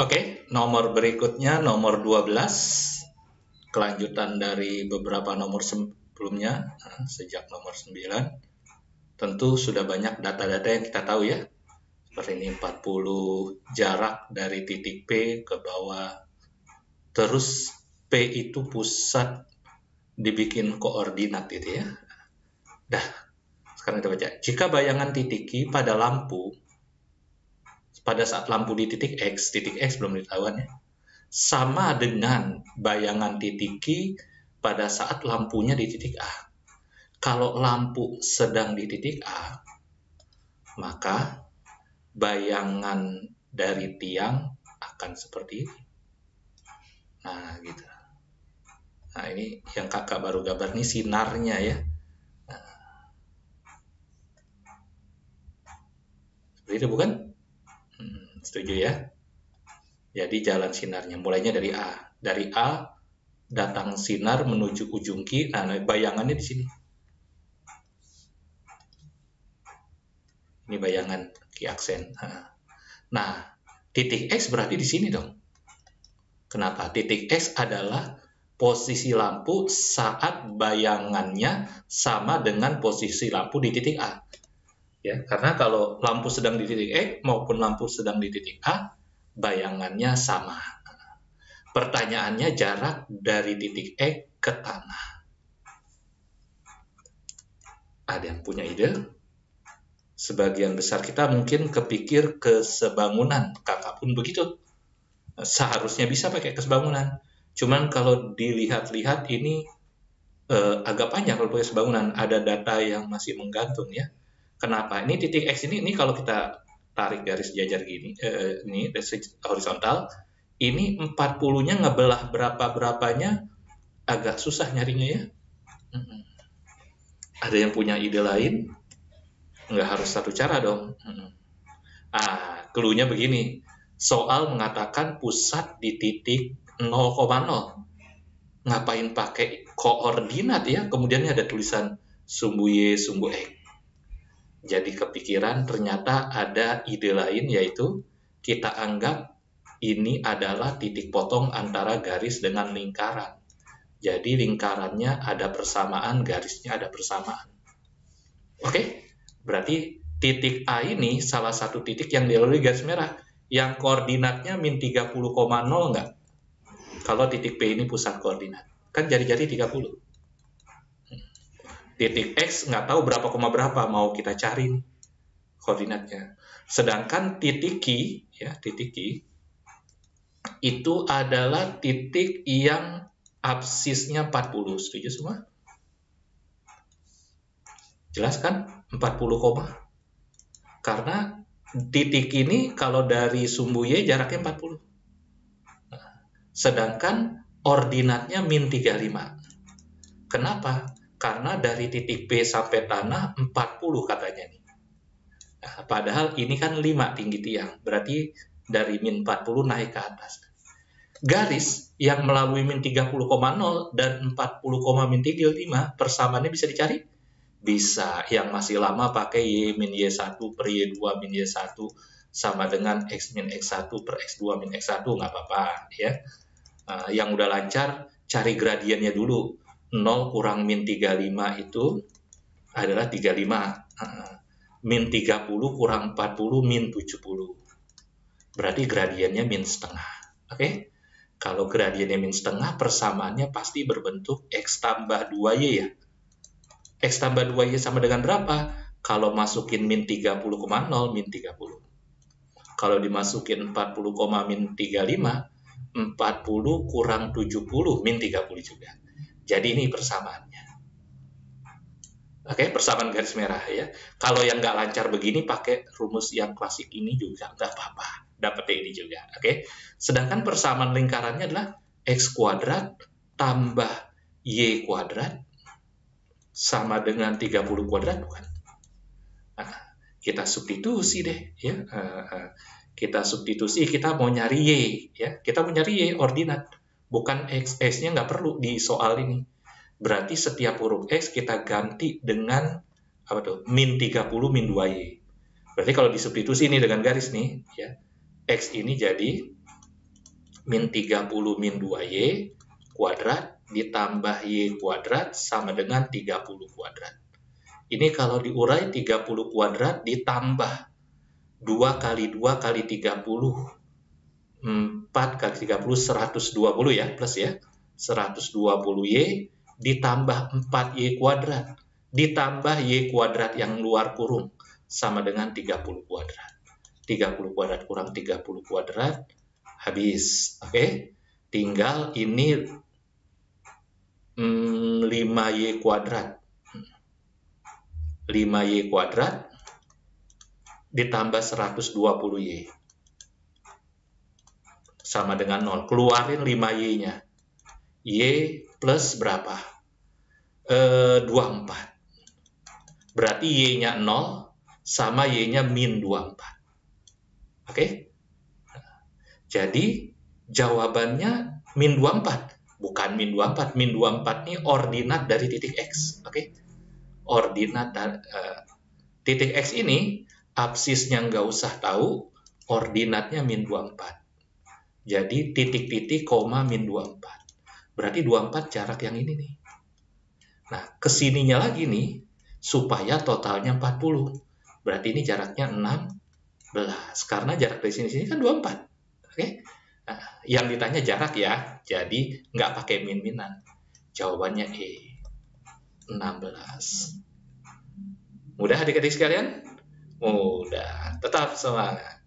Oke, nomor berikutnya nomor 12, kelanjutan dari beberapa nomor sebelumnya, sejak nomor 9. Tentu sudah banyak data-data yang kita tahu ya. Seperti ini 40 jarak dari titik P ke bawah. Terus P itu pusat dibikin koordinat gitu ya. Dah, sekarang kita baca. Jika bayangan titik Q pada lampu pada saat lampu di titik X belum ditahuan ya, sama dengan bayangan titik Q pada saat lampunya di titik A. Kalau lampu sedang di titik A, maka bayangan dari tiang akan seperti ini. Nah, gitu. Nah, ini yang kakak baru gambar, ini sinarnya ya. Nah, seperti itu bukan? Setuju ya? Jadi jalan sinarnya, mulainya dari A. Dari A datang sinar menuju ujung Q. Nah, bayangannya di sini. Ini bayangan Q aksen. Nah, titik X berarti di sini dong. Kenapa? Titik X adalah posisi lampu saat bayangannya sama dengan posisi lampu di titik A. Ya, karena kalau lampu sedang di titik X maupun lampu sedang di titik A, bayangannya sama. Pertanyaannya jarak dari titik X ke tanah. Ada yang punya ide? Sebagian besar kita mungkin kepikir ke sebangunan. Kakak pun begitu. Seharusnya bisa pakai ke sebangunan. Cuman kalau dilihat-lihat ini agak panjang kalau pakai sebangunan. Ada data yang masih menggantung ya. Kenapa? Ini titik X ini kalau kita tarik garis jajar gini, ini horizontal, ini 40-nya ngebelah berapa-berapanya agak susah nyarinya ya. Ada yang punya ide lain? Nggak harus satu cara dong. Clue-nya begini. Soal mengatakan pusat di titik 0,0. Ngapain pakai koordinat ya? Kemudian ada tulisan sumbu Y, sumbu X. Jadi kepikiran ternyata ada ide lain, yaitu kita anggap ini adalah titik potong antara garis dengan lingkaran. Jadi lingkarannya ada persamaan, garisnya ada persamaan. Oke, berarti titik A ini salah satu titik yang dilalui garis merah. Yang koordinatnya min 30,0 nggak? Kalau titik P ini pusat koordinat. Kan jari-jari 30. Titik X nggak tahu berapa koma berapa, mau kita cari koordinatnya. Sedangkan titik Q, ya, titik Q itu adalah titik yang absisnya 40. Setuju semua? Jelas kan? 40 koma. Karena titik ini kalau dari sumbu Y jaraknya 40. Sedangkan ordinatnya min 35. Kenapa? Karena dari titik P sampai tanah 40 katanya nih. Nah, padahal ini kan 5 tinggi tiang. Berarti dari min 40 naik ke atas. Garis yang melalui min 30,0 dan 40, min 35 persamaannya bisa dicari? Bisa. Yang masih lama pakai Y min Y1 per Y2 min Y1 sama dengan X min X1 per X2 min X1. Nggak apa-apa ya. Yang udah lancar, cari gradiennya dulu. 0 kurang min 35 itu adalah 35. Min 30 kurang 40 min 70. Berarti gradiennya min setengah. Oke? Kalau gradiennya min setengah, persamaannya pasti berbentuk X tambah 2Y ya. X tambah 2Y sama dengan berapa? Kalau masukin min 30,0 min 30. Kalau dimasukin 40, min 35, 40 kurang 70 min 30 juga. Jadi ini persamaannya. Oke, persamaan garis merah ya. Kalau yang nggak lancar begini, pakai rumus yang klasik ini juga nggak apa-apa. Dapat ini juga. Oke. Sedangkan persamaan lingkarannya adalah X kuadrat tambah Y kuadrat sama dengan 30 kuadrat, bukan? Nah, kita substitusi deh ya. Kita substitusi, kita mau nyari Y ya. Kita mau nyari Y ordinat. Bukan X. X-nya nggak perlu di soal ini. Berarti setiap huruf X kita ganti dengan apa tuh? Min 30 min 2Y. Berarti kalau disubstitusi ini dengan garis nih ya. X ini jadi min 30 min 2Y kuadrat ditambah Y kuadrat sama dengan 30 kuadrat. Ini kalau diurai 30 kuadrat ditambah 2 kali 2 kali 30, 4 kali 30, 120 ya, plus ya. 120Y ditambah 4Y kuadrat, ditambah Y kuadrat yang luar kurung, sama dengan 30 kuadrat. 30 kuadrat kurang 30 kuadrat, habis. Oke, tinggal ini 5Y kuadrat. 5Y kuadrat ditambah 120Y sama dengan 0. Keluarin 5Y-nya. Y plus berapa? 24. Berarti Y-nya 0 sama Y-nya min 24. Oke? Jadi jawabannya min 24. Bukan min 24. Min 24 ini ordinat dari titik X. Oke? Ordinat titik X ini absisnya nggak usah tahu, ordinatnya min 24. Jadi titik-titik koma min 24. Berarti 24 jarak yang ini nih. Nah, kesininya lagi nih, supaya totalnya 40. Berarti ini jaraknya 16. Karena jarak dari sini kan 24. Oke? Nah, yang ditanya jarak ya, jadi nggak pakai min-minan. Jawabannya E. 16. Mudah adik-adik sekalian? Mudah. Tetap semangat.